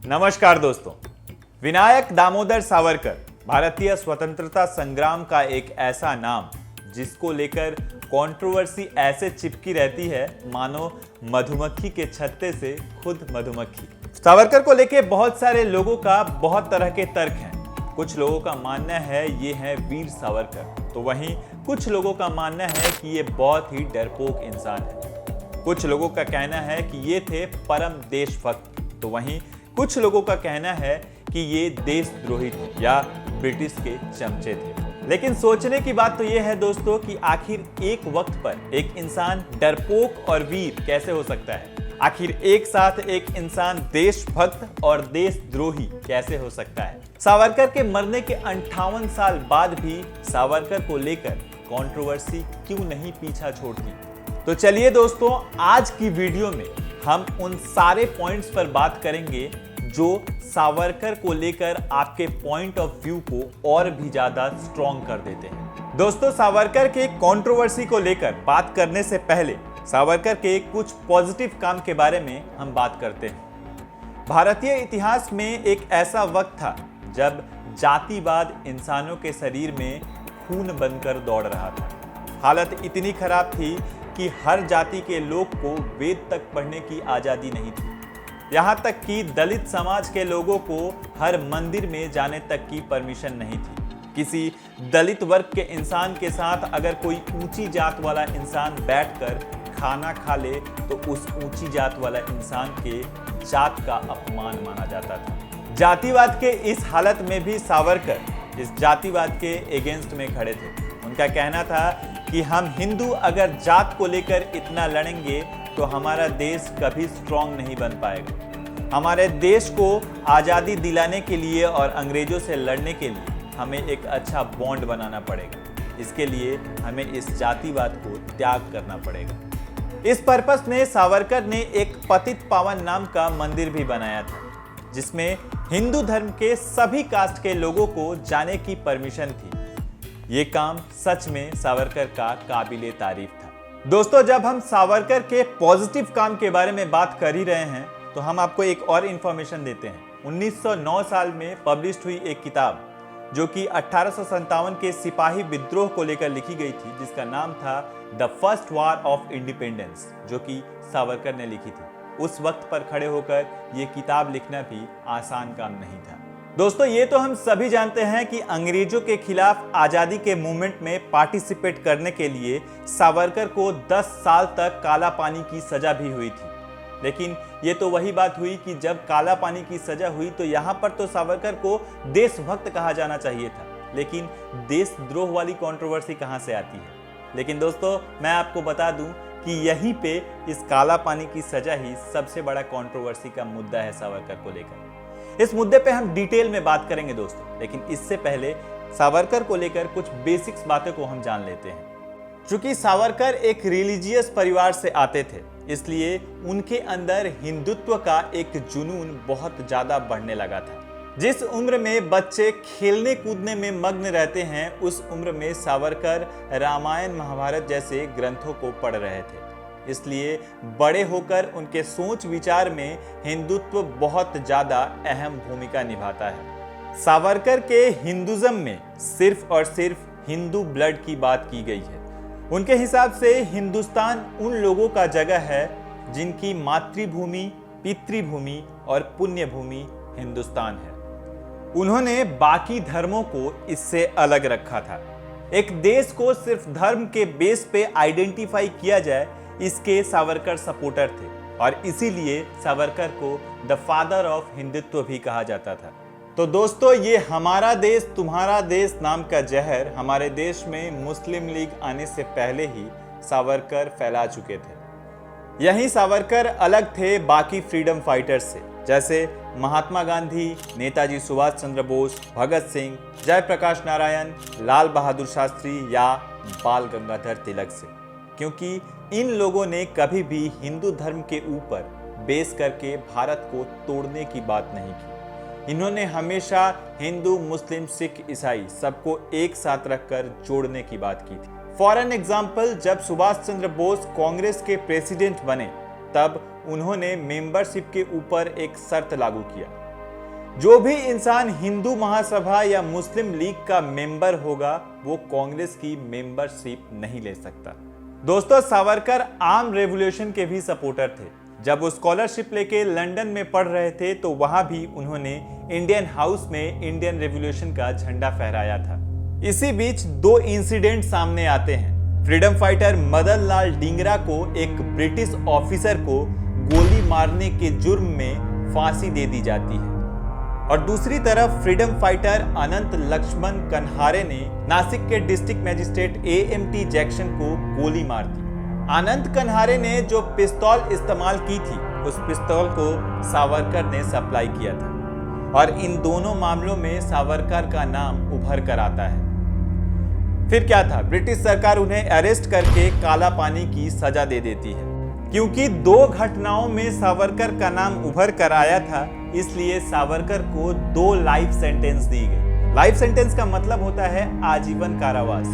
नमस्कार दोस्तों। विनायक दामोदर सावरकर भारतीय स्वतंत्रता संग्राम का एक ऐसा नाम जिसको लेकर कंट्रोवर्सी ऐसे चिपकी रहती है मानो मधुमक्खी के छत्ते से खुद मधुमक्खी। सावरकर को लेकर बहुत सारे लोगों का बहुत तरह के तर्क हैं। कुछ लोगों का मानना है ये है वीर सावरकर, तो वहीं कुछ लोगों का मानना है कि ये बहुत ही डरपोक इंसान है। कुछ लोगों का कहना है कि ये थे परम देशभक्त, तो वहीं कुछ लोगों का कहना है कि ये देशद्रोही थे या ब्रिटिश के चमचे थे। लेकिन सोचने की बात तो ये है दोस्तों कि आखिर एक वक्त पर एक इंसान डरपोक और वीर कैसे हो सकता है? आखिर एक साथ एक इंसान देशभक्त और देशद्रोही कैसे हो सकता है? सावरकर के मरने के 58 साल बाद भी सावरकर को लेकर कंट्रोवर्सी क्यों नहीं पीछा छोड़ती? तो चलिए दोस्तों, आज की वीडियो में हम उन सारे पॉइंट्स पर बात करेंगे जो सावरकर को लेकर आपके पॉइंट ऑफ व्यू को और भी ज्यादा स्ट्रॉन्ग कर देते हैं। दोस्तों, सावरकर के कंट्रोवर्सी को लेकर बात करने से पहले सावरकर के कुछ पॉजिटिव काम के बारे में हम बात करते हैं। भारतीय इतिहास में एक ऐसा वक्त था जब जातिवाद इंसानों के शरीर में खून बनकर दौड़ रहा था। हालत इतनी खराब थी कि हर जाति के लोग को वेद तक पढ़ने की आजादी नहीं थी। यहाँ तक कि दलित समाज के लोगों को हर मंदिर में जाने तक की परमिशन नहीं थी। किसी दलित वर्ग के इंसान के साथ अगर कोई ऊंची जात वाला इंसान बैठकर खाना खा ले तो उस ऊंची जात वाला इंसान के जात का अपमान माना जाता था। जातिवाद के इस हालत में भी सावरकर इस जातिवाद के एगेंस्ट में खड़े थे। उनका कहना था कि हम हिंदू अगर जात को लेकर इतना लड़ेंगे तो हमारा देश कभी स्ट्रांग नहीं बन पाएगा। हमारे देश को आज़ादी दिलाने के लिए और अंग्रेजों से लड़ने के लिए हमें एक अच्छा बॉन्ड बनाना पड़ेगा। इसके लिए हमें इस जातिवाद को त्याग करना पड़ेगा। इस पर्पस में सावरकर ने एक पतित पावन नाम का मंदिर भी बनाया था जिसमें हिंदू धर्म के सभी कास्ट के लोगों को जाने की परमिशन थी। ये काम सच में सावरकर का काबिले तारीफ था। दोस्तों, जब हम सावरकर के पॉजिटिव काम के बारे में बात कर ही रहे हैं तो हम आपको एक और इंफॉर्मेशन देते हैं। 1909 साल में पब्लिश हुई एक किताब जो कि 1857 के सिपाही विद्रोह को लेकर लिखी गई थी, जिसका नाम था the first war of independence, जो कि सावरकर ने लिखी थी। उस वक्त पर खड़े होकर यह किताब लिखना भी आसान काम नहीं था। दोस्तों, ये तो हम सभी जानते हैं कि अंग्रेजों के खिलाफ आजादी के मूवमेंट में पार्टिसिपेट करने के लिए सावरकर को 10 साल तक काला पानी की सजा भी हुई थी। लेकिन ये तो वही बात हुई कि जब काला पानी की सजा हुई तो यहाँ पर तो सावरकर को देशभक्त कहा जाना चाहिए था, लेकिन देशद्रोह वाली कंट्रोवर्सी कहाँ से आती है? लेकिन दोस्तों, मैं आपको बता दूं कि यहीं पे इस काला पानी की सजा ही सबसे बड़ा कंट्रोवर्सी का मुद्दा है सावरकर को लेकर। इस मुद्दे पे हम डिटेल में बात करेंगे दोस्तों, लेकिन इससे पहले सावरकर को लेकर कुछ बेसिक्स बातें को हम जान लेते हैं। चूंकि सावरकर एक रिलीजियस परिवार से आते थे, इसलिए उनके अंदर हिंदुत्व का एक जुनून बहुत ज्यादा बढ़ने लगा था। जिस उम्र में बच्चे खेलने कूदने में मग्न रहते हैं, उस उम्र में सावरकर रामायण महाभारत जैसे ग्रंथों को पढ़ रहे थे। इसलिए बड़े होकर उनके सोच विचार में हिंदुत्व बहुत ज्यादा अहम भूमिका निभाता है। सावरकर के हिंदुज्म में सिर्फ और सिर्फ हिंदू ब्लड की बात की गई है। उनके हिसाब से हिंदुस्तान उन लोगों का जगह है जिनकी मातृभूमि, पितृभूमि और पुण्य भूमि हिंदुस्तान है। उन्होंने बाकी धर्मों को इससे अलग रखा था। एक देश को सिर्फ धर्म के बेस पे आइडेंटिफाई किया जाए, इसके सावरकर सपोर्टर थे और इसीलिए सावरकर को द फादर ऑफ हिंदुत्व भी कहा जाता था। तो दोस्तों, ये हमारा देश तुम्हारा देश नाम का जहर हमारे देश में मुस्लिम लीग आने से पहले ही सावरकर फैला चुके थे। यही सावरकर अलग थे बाकी फ्रीडम फाइटर्स से, जैसे महात्मा गांधी, नेताजी सुभाष चंद्र बोस, भगत सिंह, जयप्रकाश नारायण, लाल बहादुर शास्त्री या बाल गंगाधर तिलक से, क्योंकि इन लोगों ने कभी भी हिंदू धर्म के ऊपर बेस करके भारत को तोड़ने की बात नहीं की। इन्होंने हमेशा हिंदू, मुस्लिम, सिख, ईसाई सबको एक साथ रखकर जोड़ने की बात की थी। फॉर एन एग्जाम्पल, जब सुभाष चंद्र बोस कांग्रेस के प्रेसिडेंट बने तब उन्होंने मेंबरशिप के ऊपर एक शर्त लागू किया जो भी इंसान हिंदू महासभा या मुस्लिम लीग का मेंबर होगा वो कांग्रेस की मेंबरशिप नहीं ले सकता। दोस्तों, सावरकर आर्म रेवोल्यूशन के भी सपोर्टर थे। जब वो स्कॉलरशिप लेके लंदन में पढ़ रहे थे तो वहां भी उन्होंने इंडियन हाउस में इंडियन रेवोल्यूशन का झंडा फहराया था। इसी बीच दो इंसिडेंट सामने आते हैं। फ्रीडम फाइटर मदन लाल डींगरा को एक ब्रिटिश ऑफिसर को गोली मारने के जुर्म में फांसी दे दी जाती है और दूसरी तरफ फ्रीडम फाइटर अनंत लक्ष्मण कन्हारे ने नासिक के डिस्ट्रिक्ट मजिस्ट्रेट AMT जैक्सन को गोली मार दी। अनंत कन्हारे ने जो पिस्तौल इस्तेमाल की थी उस पिस्तौल को सावरकर ने सप्लाई किया था और इन दोनों मामलों में सावरकर का नाम उभर कर आता है। फिर क्या था, ब्रिटिश सरकार उन्हें अरेस्ट करके काला पानी की सजा दे देती है। क्योंकि दो घटनाओं में सावरकर का नाम उभर कर आया था, इसलिए सावरकर को 2 लाइफ सेंटेंस दी गई। लाइफ सेंटेंस का मतलब होता है आजीवन कारावास।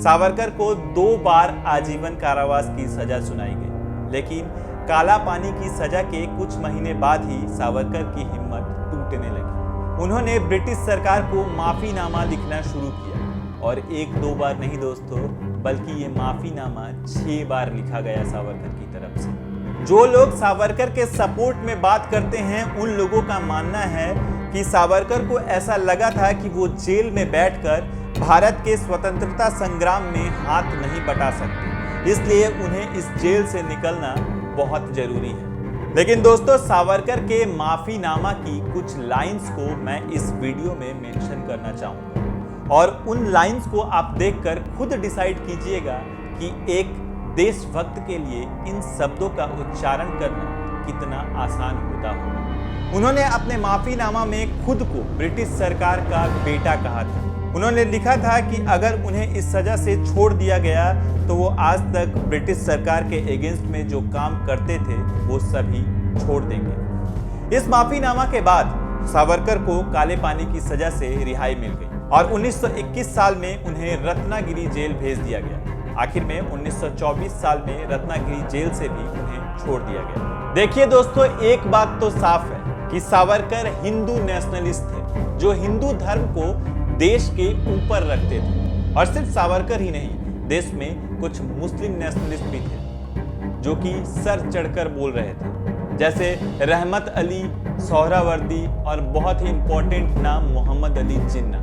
सावरकर को 2 बार आजीवन कारावास की सजा सुनाई गई, लेकिन काला पानी की सजा के कुछ महीने बाद ही सावरकर की हिम्मत टूटने लगी। उन्होंने ब्रिटिश सरकार को माफीनामा लिखना शुरू किया और 1-2 बार नहीं दोस्तों, बल्कि ये माफीनामा 6 बार लिखा गया सावरकर की तरफ से। जो लोग सावरकर के सपोर्ट में बात करते हैं उन लोगों का मानना है कि सावरकर को ऐसा लगा था कि वो जेल में बैठकर भारत के स्वतंत्रता संग्राम में हाथ नहीं बटा सकते, इसलिए उन्हें इस जेल से निकलना बहुत जरूरी है। लेकिन दोस्तों, सावरकर के माफीनामा की कुछ लाइंस को मैं इस वीडियो में मेंशन करना चाहूंगा और उन लाइंस को आप देखकर खुद डिसाइड कीजिएगा कि एक देशभक्त के लिए इन शब्दों का उच्चारण करना कितना आसान होता होगा। उन्होंने अपने माफीनामा में खुद को ब्रिटिश सरकार का बेटा कहा था। उन्होंने लिखा था कि अगर उन्हें इस सजा से छोड़ दिया गया तो वो आज तक ब्रिटिश सरकार के अगेंस्ट में जो काम करते थे वो सभी छोड़ देंगे। इस माफीनामा के बाद सावरकर को काले पानी की सजा से रिहाई मिल गई और 1921 साल में उन्हें रत्नागिरी जेल भेज दिया गया। आखिर में 1924 साल में रत्नागिरी जेल से भी उन्हें छोड़ दिया गया। देखिए दोस्तों, एक बात तो साफ है कि सावरकर हिंदू नेशनलिस्ट थे जो हिंदू धर्म को देश के ऊपर रखते थे। और सिर्फ सावरकर ही नहीं, देश में कुछ मुस्लिम नेशनलिस्ट भी थे जो कि सर चढ़कर बोल रहे थे, जैसे रहमत अली, सोहरावर्दी और बहुत ही इंपॉर्टेंट नाम मोहम्मद अली जिन्ना।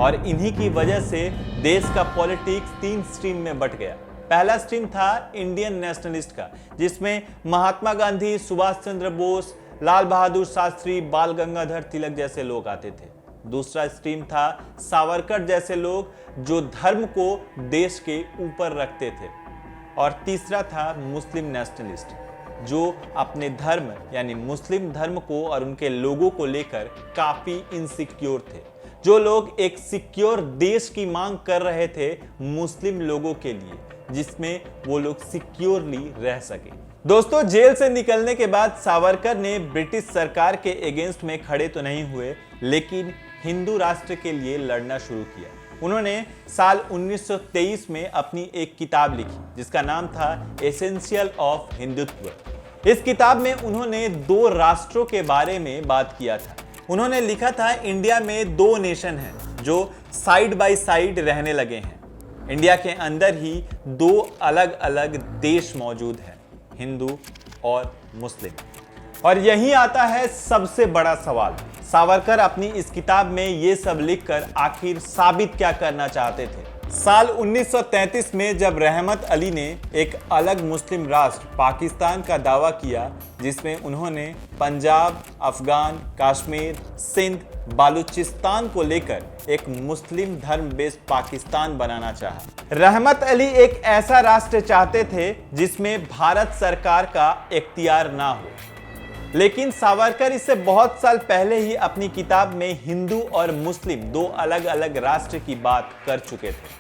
और इन्हीं की वजह से देश का पॉलिटिक्स 3 स्ट्रीम में बट गया। पहला स्ट्रीम था इंडियन नेशनलिस्ट का, जिसमें महात्मा गांधी, सुभाष चंद्र बोस, लाल बहादुर शास्त्री, बाल गंगाधर तिलक जैसे लोग आते थे। दूसरा स्ट्रीम था सावरकर जैसे लोग जो धर्म को देश के ऊपर रखते थे। और तीसरा था मुस्लिम नेशनलिस्ट जो अपने धर्म यानी मुस्लिम धर्म को और उनके लोगों को लेकर काफी इनसिक्योर थे। जो लोग एक सिक्योर देश की मांग कर रहे थे मुस्लिम लोगों के लिए, जिसमें वो लोग सिक्योरली रह सके। दोस्तों, जेल से निकलने के बाद सावरकर ने ब्रिटिश सरकार के अगेंस्ट में खड़े तो नहीं हुए, लेकिन हिंदू राष्ट्र के लिए लड़ना शुरू किया। उन्होंने साल 1923 में अपनी एक किताब लिखी जिसका नाम था एसेंशियल ऑफ हिंदुत्व। इस किताब में उन्होंने 2 राष्ट्रों के बारे में बात किया था। उन्होंने लिखा था इंडिया में 2 नेशन हैं जो साइड बाय साइड रहने लगे हैं। इंडिया के अंदर ही 2 अलग अलग देश मौजूद हैं, हिंदू और मुस्लिम। और यही आता है सबसे बड़ा सवाल, सावरकर अपनी इस किताब में ये सब लिखकर आखिर साबित क्या करना चाहते थे। साल 1933 में जब रहमत अली ने एक अलग मुस्लिम राष्ट्र पाकिस्तान का दावा किया, जिसमें उन्होंने पंजाब, अफगान, कश्मीर, सिंध, बालूचिस्तान को लेकर एक मुस्लिम धर्म बेस्ड पाकिस्तान बनाना चाहा। रहमत अली एक ऐसा राष्ट्र चाहते थे जिसमें भारत सरकार का इख्तियार ना हो, लेकिन सावरकर इससे बहुत साल पहले ही अपनी किताब में हिंदू और मुस्लिम 2 अलग अलग राष्ट्र की बात कर चुके थे।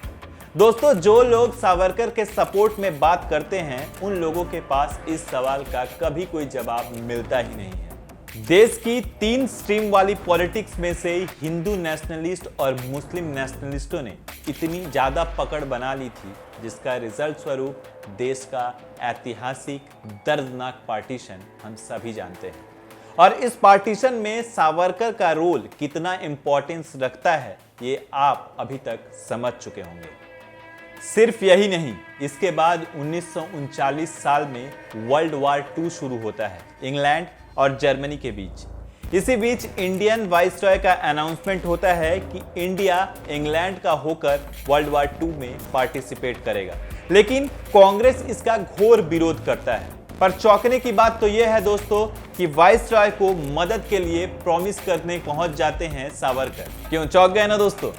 दोस्तों, जो लोग सावरकर के सपोर्ट में बात करते हैं उन लोगों के पास इस सवाल का कभी कोई जवाब मिलता ही नहीं है। देश की 3 स्ट्रीम वाली पॉलिटिक्स में से हिंदू नेशनलिस्ट और मुस्लिम नेशनलिस्टों ने इतनी ज्यादा पकड़ बना ली थी, जिसका रिजल्ट स्वरूप देश का ऐतिहासिक दर्दनाक पार्टीशन हम सभी जानते हैं। और इस पार्टीशन में सावरकर का रोल कितना इंपॉर्टेंस रखता है ये आप अभी तक समझ चुके होंगे। सिर्फ यही नहीं, इसके बाद 1939 साल में वर्ल्ड वॉर 2 शुरू होता है इंग्लैंड और जर्मनी के बीच। इसी बीच इंडियन वाइसरॉय का अनाउंसमेंट होता है कि इंडिया इंग्लैंड का होकर वर्ल्ड वॉर 2 में पार्टिसिपेट करेगा, लेकिन कांग्रेस इसका घोर विरोध करता है। पर चौंकने की बात तो यह है दोस्तों कि वाइसरॉय को मदद के लिए प्रॉमिस करने पहुंच जाते हैं सावरकर। क्यों चौंक गए ना दोस्तों?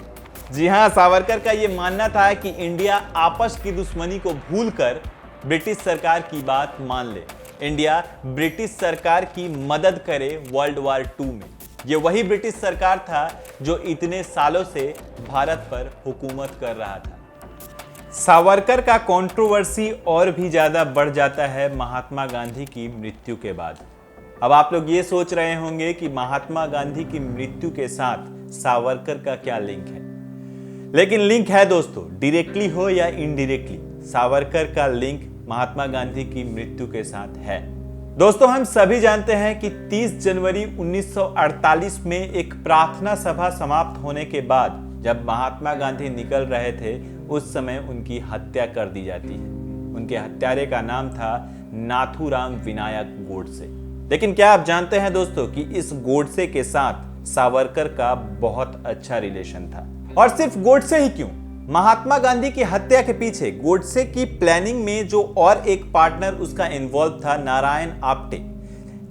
जी हां, सावरकर का यह मानना था कि इंडिया आपस की दुश्मनी को भूलकर ब्रिटिश सरकार की बात मान ले, इंडिया ब्रिटिश सरकार की मदद करे वर्ल्ड वॉर 2 में। यह वही ब्रिटिश सरकार था जो इतने सालों से भारत पर हुकूमत कर रहा था। सावरकर का कंट्रोवर्सी और भी ज्यादा बढ़ जाता है महात्मा गांधी की मृत्यु के बाद। अब आप लोग ये सोच रहे होंगे कि महात्मा गांधी की मृत्यु के साथ सावरकर का क्या लिंक है, लेकिन लिंक है दोस्तों, डायरेक्टली हो या इनडायरेक्टली सावरकर का लिंक महात्मा गांधी की मृत्यु के साथ है। दोस्तों हम सभी जानते हैं कि 30 जनवरी 1948 में एक प्रार्थना सभा समाप्त होने के बाद जब महात्मा गांधी निकल रहे थे उस समय उनकी हत्या कर दी जाती है। उनके हत्यारे का नाम था नाथूराम विनायक गोडसे। लेकिन क्या आप जानते हैं दोस्तों कि इस गोडसे के साथ सावरकर का बहुत अच्छा रिलेशन था। और सिर्फ गोडसे ही क्यों, महात्मा गांधी की हत्या के पीछे गोडसे की प्लानिंग में जो और एक पार्टनर उसका इन्वॉल्व था, नारायण आप्टे,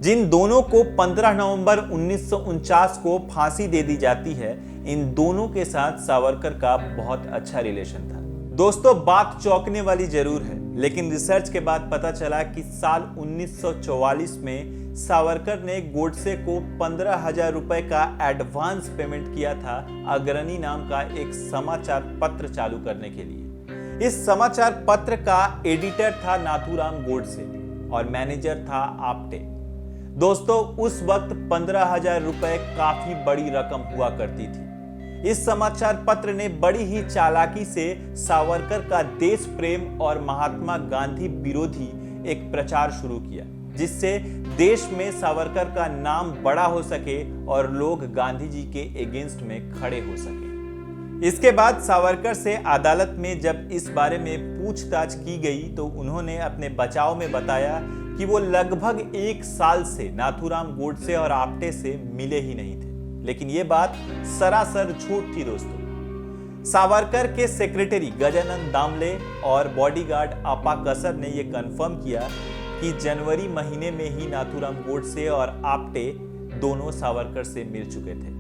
जिन दोनों को 15 नवंबर 1949 को फांसी दे दी जाती है, इन दोनों के साथ सावरकर का बहुत अच्छा रिलेशन था। दोस्तों बात चौंकने वाली जरूर है, लेकिन रिसर्च के बाद पता चला कि साल 1944 में सावरकर ने गोडसे को 15,000 रुपए का एडवांस पेमेंट किया था अग्रणी नाम का एक समाचार पत्र चालू करने के लिए। इस समाचार पत्र का एडिटर था नाथूराम गोडसे और मैनेजर था आप्टे। दोस्तों उस वक्त 15,000 रुपए काफी बड़ी रकम हुआ करती थी। इस समाचार पत्र ने बड़ी ही चालाकी से सावरकर का देश प्रेम और महात्मा गांधी विरोधी एक प्रचार शुरू किया, जिससे देश में सावरकर का नाम बड़ा हो सके और लोग गांधी जी के अगेंस्ट में खड़े हो सके। इसके बाद सावरकर से अदालत में जब इस बारे में पूछताछ की गई तो उन्होंने अपने बचाव में बताया कि वो लगभग 1 साल से नाथूराम गोडसे और आप्टे से मिले ही नहीं थे। लेकिन ये बात सरासर झूठ थी दोस्तों। सावरकर के सेक्रेटरी गजानन दामले और बॉडीगार्ड आपा कसर ने यह कंफर्म किया कि जनवरी महीने में ही नाथूराम गोडसे और आप्टे दोनों सावरकर से मिल चुके थे।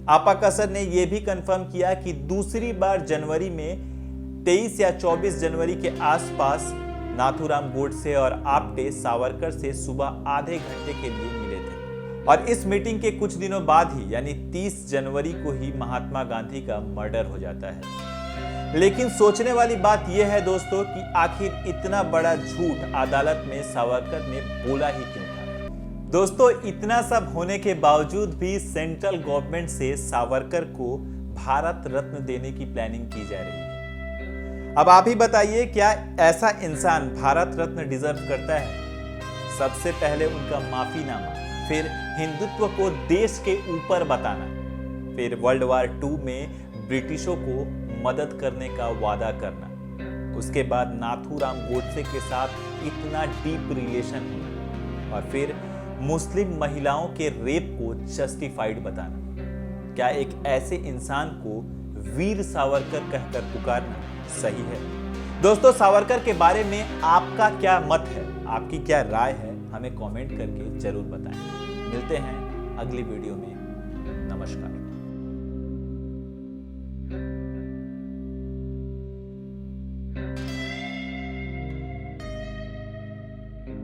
आपा कसर ने यह भी कंफर्म किया कि दूसरी बार जनवरी में 23 या 24 जनवरी के आसपास नाथूराम गोडसे और आप्टे सावरकर से सुबह आधे घंटे के लिए मिले थे। और इस मीटिंग के कुछ दिनों बाद ही यानी 30 जनवरी को ही महात्मा गांधी का मर्डर हो जाता है। लेकिन सोचने वाली बात यह है दोस्तों कि आखिर इतना बड़ा झूठ अदालत में सावरकर ने बोला ही क्यों था। दोस्तों इतना सब होने के बावजूद भी सेंट्रल गवर्नमेंट से सावरकर को भारत रत्न देने की प्लानिंग की जा रही है। अब आप ही बताइए, क्या ऐसा इंसान भारत रत्न डिजर्व करता है? सबसे पहले उनका माफीनामा, फिर हिंदुत्व को देश के ऊपर बताना, फिर वर्ल्ड वॉर 2 में ब्रिटिशों को मदद करने का वादा करना, उसके बाद नाथूराम गोडसे के साथ इतना डीप रिलेशन होना और फिर मुस्लिम महिलाओं के रेप को जस्टिफाइड बताना। क्या एक ऐसे इंसान को वीर सावरकर कहकर पुकारना सही है? दोस्तों सावरकर के बारे में आपका क्या मत है, आपकी क्या राय है, हमें कमेंट करके जरूर बताएं। मिलते हैं अगली वीडियो में। नमस्कार।